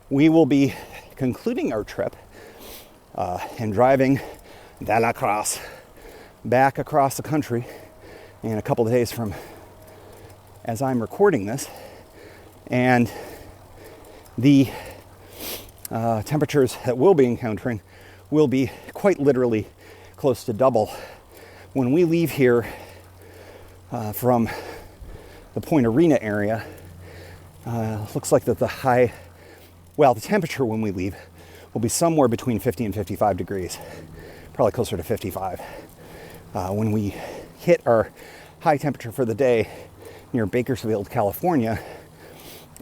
we will be concluding our trip and driving back across the country in a couple of days from as I'm recording this. And the temperatures that we'll be encountering will be quite literally close to double. When we leave here from the Point Arena area, looks like that the temperature when we leave will be somewhere between 50 and 55 degrees, probably closer to 55. When we hit our high temperature for the day near Bakersfield, California,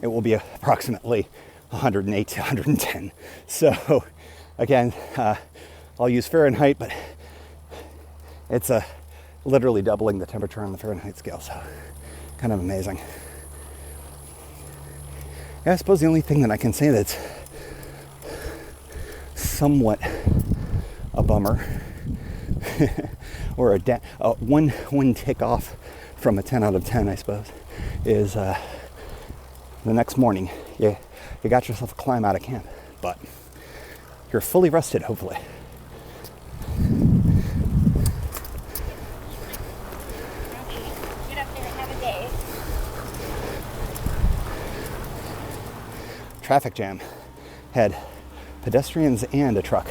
it will be approximately 108 to 110. So again, I'll use Fahrenheit, but it's literally doubling the temperature on the Fahrenheit scale, so kind of amazing. Yeah, I suppose the only thing that I can say that's somewhat a bummer or one tick off from a 10 out of 10, I suppose, is the next morning you got yourself a climb out of camp, but you're fully rested, hopefully. Get up there and have a day. Traffic jam had pedestrians and a truck.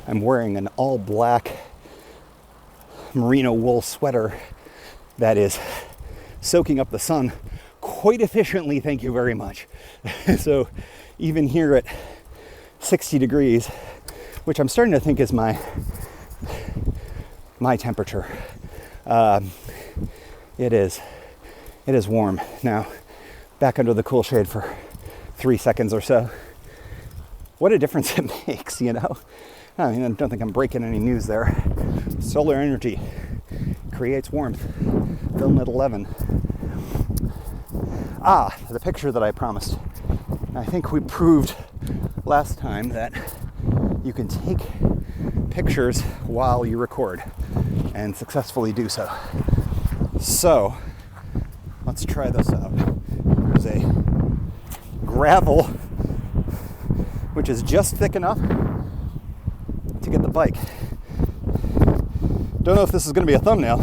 I'm wearing an all black merino wool sweater that is soaking up the sun quite efficiently, thank you very much. So even here at 60 degrees, which I'm starting to think is my temperature, it is warm. Now, back under the cool shade for 3 seconds or so. What a difference it makes, you know? I mean, I don't think I'm breaking any news there. Solar energy creates warmth. Film at 11. The picture that I promised. I think we proved last time that you can take pictures while you record and successfully do so. So, let's try this out. There's a gravel, which is just thick enough to get the bike. Don't know if this is going to be a thumbnail,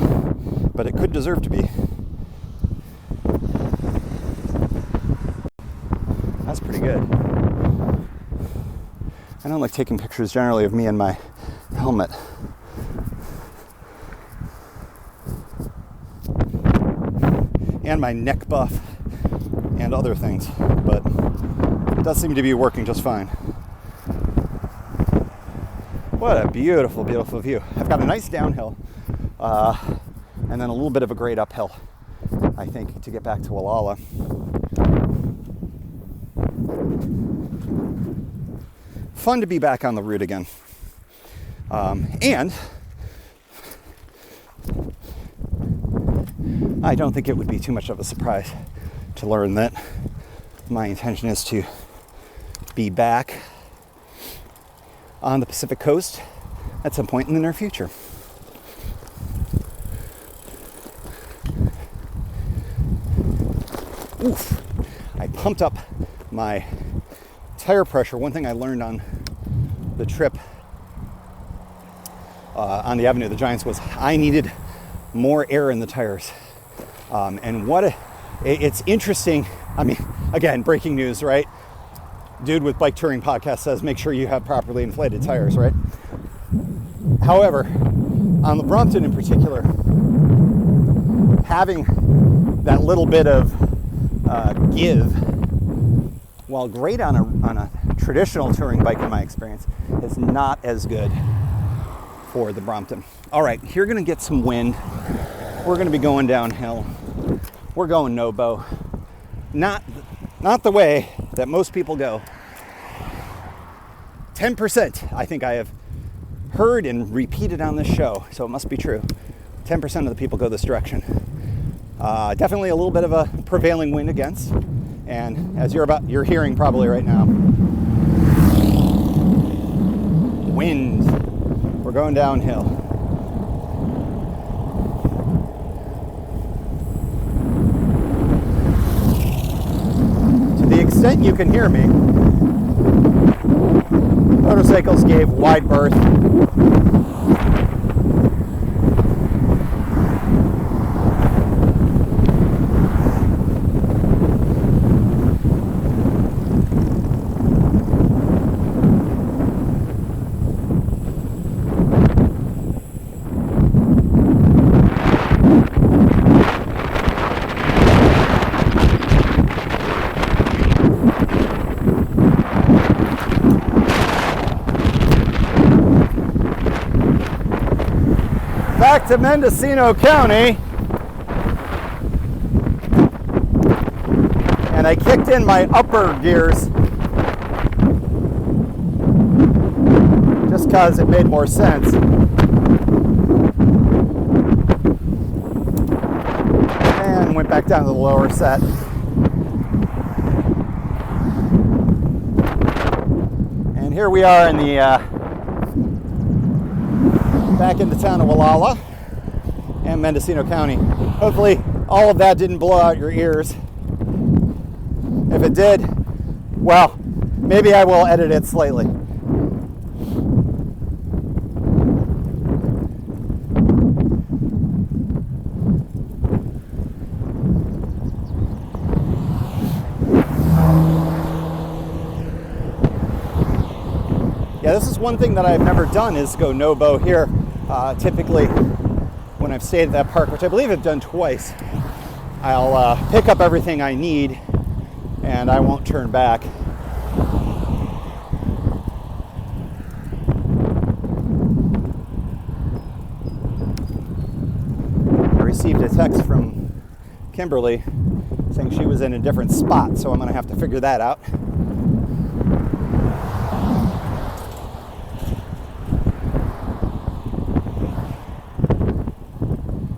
but it could deserve to be. That's pretty good. I don't like taking pictures generally of me and my helmet. And my neck buff and other things, but it does seem to be working just fine. What a beautiful, beautiful view. I've got a nice downhill and then a little bit of a grade uphill, I think, to get back to Walala. Fun to be back on the route again. And I don't think it would be too much of a surprise to learn that my intention is to be back on the Pacific Coast at some point in the near future. Oof. I pumped up my tire pressure. One thing I learned on the trip on the Avenue of the Giants was I needed more air in the tires. And it's interesting. I mean, again, breaking news, right? Dude with Bike Touring Podcast says make sure you have properly inflated tires, right? However, on the Brompton in particular, having that little bit of give, while great on a traditional touring bike in my experience, is not as good for the Brompton. All right, you're gonna get some wind. We're gonna be going downhill. We're going no-bow. Not the way that most people go. 10%, I think I have heard and repeated on this show, so it must be true. 10% of the people go this direction. Definitely a little bit of a prevailing wind against, and as you're hearing probably right now, wind. We're going downhill. To the extent you can hear me, motorcycles gave wide berth. to Mendocino County, and I kicked in my upper gears just because it made more sense. And went back down to the lower set. And here we are in the back in the town of Wallala and Mendocino County. Hopefully all of that didn't blow out your ears. If it did, well, maybe I will edit it slightly. Yeah, this is one thing that I've never done is go no-bow here. Typically, when I've stayed at that park, which I believe I've done twice, I'll pick up everything I need and I won't turn back. I received a text from Kimberly saying she was in a different spot, so I'm going to have to figure that out.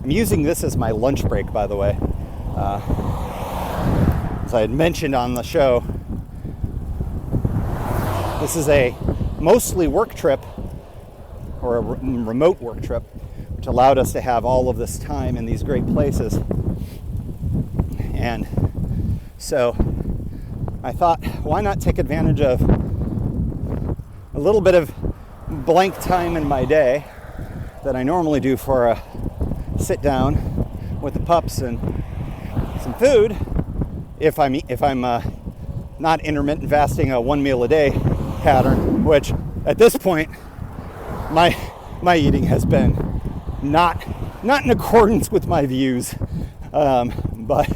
I'm using this as my lunch break, by the way. As I had mentioned on the show, this is a mostly work trip, or a remote work trip, which allowed us to have all of this time in these great places. And so I thought, why not take advantage of a little bit of blank time in my day that I normally do for a sit down with the pups and some food, if I'm not intermittent fasting a one meal a day pattern, which at this point my eating has been not in accordance with my views, but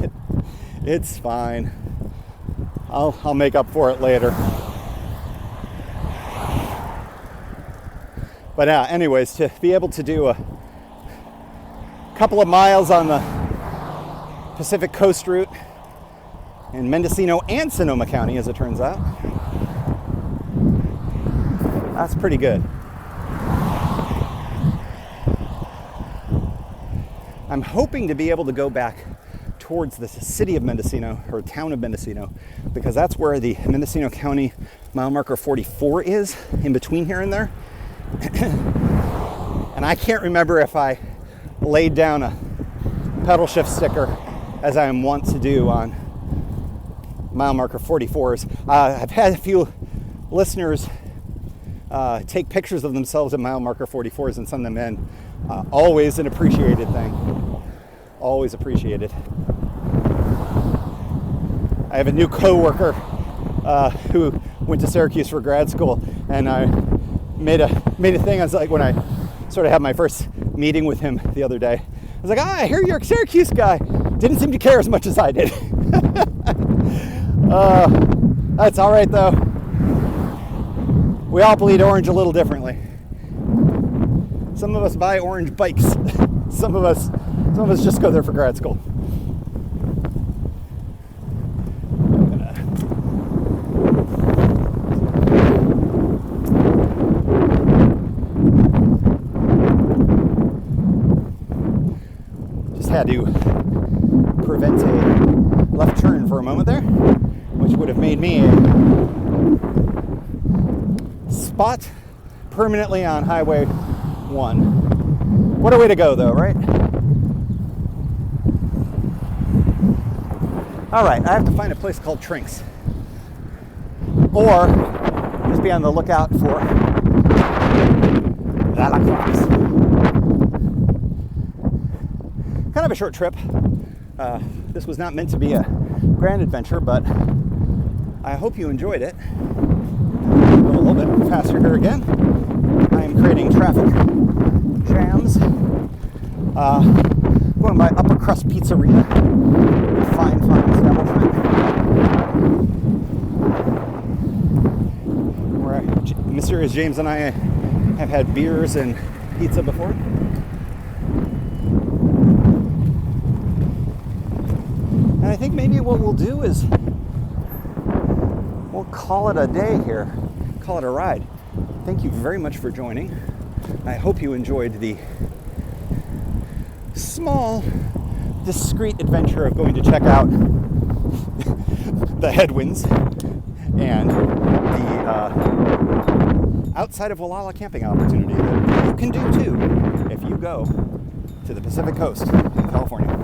it's fine. I'll make up for it later. But anyways, to be able to do a couple of miles on the Pacific Coast route in Mendocino and Sonoma County, as it turns out, that's pretty good. I'm hoping to be able to go back towards the city of Mendocino, or town of Mendocino, because that's where the Mendocino County mile marker 44 is, in between here and there. And I can't remember if I laid down a pedal shift sticker, as I am wont to do on mile marker 44s. I've had a few listeners take pictures of themselves at mile marker 44s and send them in. Always an appreciated thing. Always appreciated. I have a new coworker who went to Syracuse for grad school, and I made a thing. I was like, when I sort of had my first meeting with him the other day, I was like, I hear you're a Syracuse guy. Didn't seem to care as much as I did. That's all right though. We all bleed orange a little differently. Some of us buy orange bikes. Some of us just go there for grad school. Had to prevent a left turn for a moment there, which would have made me a spot permanently on Highway 1. What a way to go, though, right? All right, I have to find a place called Trinks, or just be on the lookout for La Croix. Kind of a short trip. This was not meant to be a grand adventure, but I hope you enjoyed it. Go a little bit faster here again. I am creating traffic jams. Going by Upper Crust Pizzeria. Fine establishment. Where Mysterious James and I have had beers and pizza before. think maybe what we'll do is we'll call it a day here, call it a ride. Thank you very much for joining. I hope you enjoyed the small, discreet adventure of going to check out the headwinds and the outside of Walala camping opportunity that you can do too if you go to the Pacific Coast in California.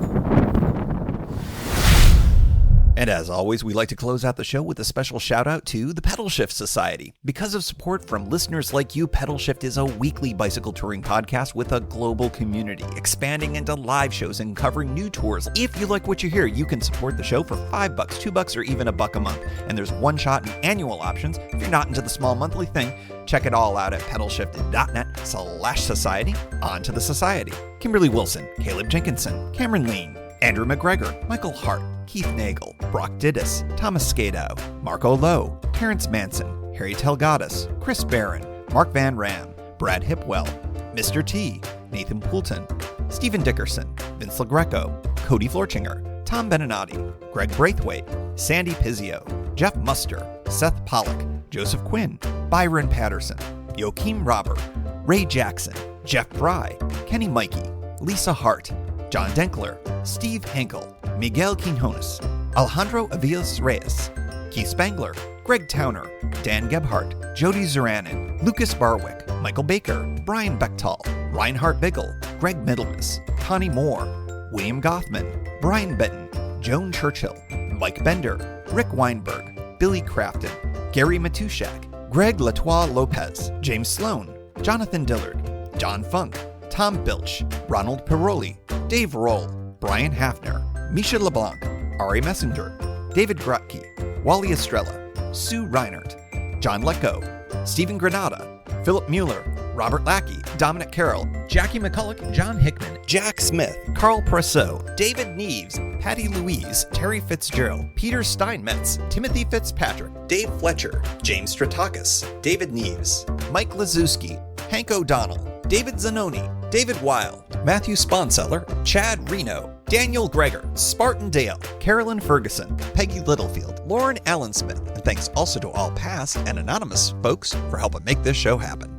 And as always, we like to close out the show with a special shout out to the Pedal Shift Society. Because of support from listeners like you, Pedal Shift is a weekly bicycle touring podcast with a global community, expanding into live shows and covering new tours. If you like what you hear, you can support the show for $5, $2, or even $1 a month. And there's one-shot and annual options. If you're not into the small monthly thing, check it all out at pedalshift.net/society. On to the society. Kimberly Wilson, Caleb Jenkinson, Cameron Lean, Andrew McGregor, Michael Hart, Keith Nagel, Brock Didis, Thomas Skadow, Marco Lowe, Terrence Manson, Harry Telgadis, Chris Barron, Mark Van Ram, Brad Hipwell, Mr. T, Nathan Poulton, Stephen Dickerson, Vince LaGreco, Cody Florchinger, Tom Beninati, Greg Braithwaite, Sandy Pizzio, Jeff Muster, Seth Pollock, Joseph Quinn, Byron Patterson, Joachim Robert, Ray Jackson, Jeff Fry, Kenny Mikey, Lisa Hart, John Denkler, Steve Henkel, Miguel Quinones, Alejandro Aviles Reyes, Keith Spangler, Greg Towner, Dan Gebhardt, Jody Zeranin, Lucas Barwick, Michael Baker, Brian Bechtal, Reinhard Biggle, Greg Middlemas, Connie Moore, William Gothman, Brian Benton, Joan Churchill, Mike Bender, Rick Weinberg, Billy Crafton, Gary Matushak, Greg Latois Lopez, James Sloan, Jonathan Dillard, John Funk, Tom Bilch, Ronald Piroli, Dave Roll, Brian Hafner, Misha LeBlanc, Ari Messenger, David Grutke, Wally Estrella, Sue Reinert, John Letko, Stephen Granada, Philip Mueller, Robert Lackey, Dominic Carroll, Jackie McCulloch, John Hickman, Jack Smith, Carl Presso, David Neves, Patty Louise, Terry Fitzgerald, Peter Steinmetz, Timothy Fitzpatrick, Dave Fletcher, James Stratakis, David Neves, Mike Lazuski, Hank O'Donnell, David Zanoni, David Wild, Matthew Sponseller, Chad Reno, Daniel Greger, Spartan Dale, Carolyn Ferguson, Peggy Littlefield, Lauren Allen Smith, and thanks also to all past and anonymous folks for helping make this show happen.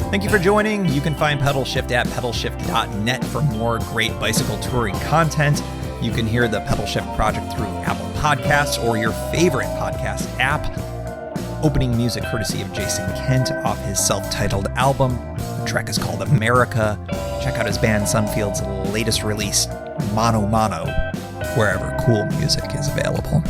Thank you for joining. You can find Pedal Shift at pedalshift.net for more great bicycle touring content. You can hear the Pedal Shift project through Apple Podcasts or your favorite podcast app. Opening music courtesy of Jason Kent off his self-titled album. The track is called America. Check out his band Sunfield's latest release, Mono Mono, wherever cool music is available.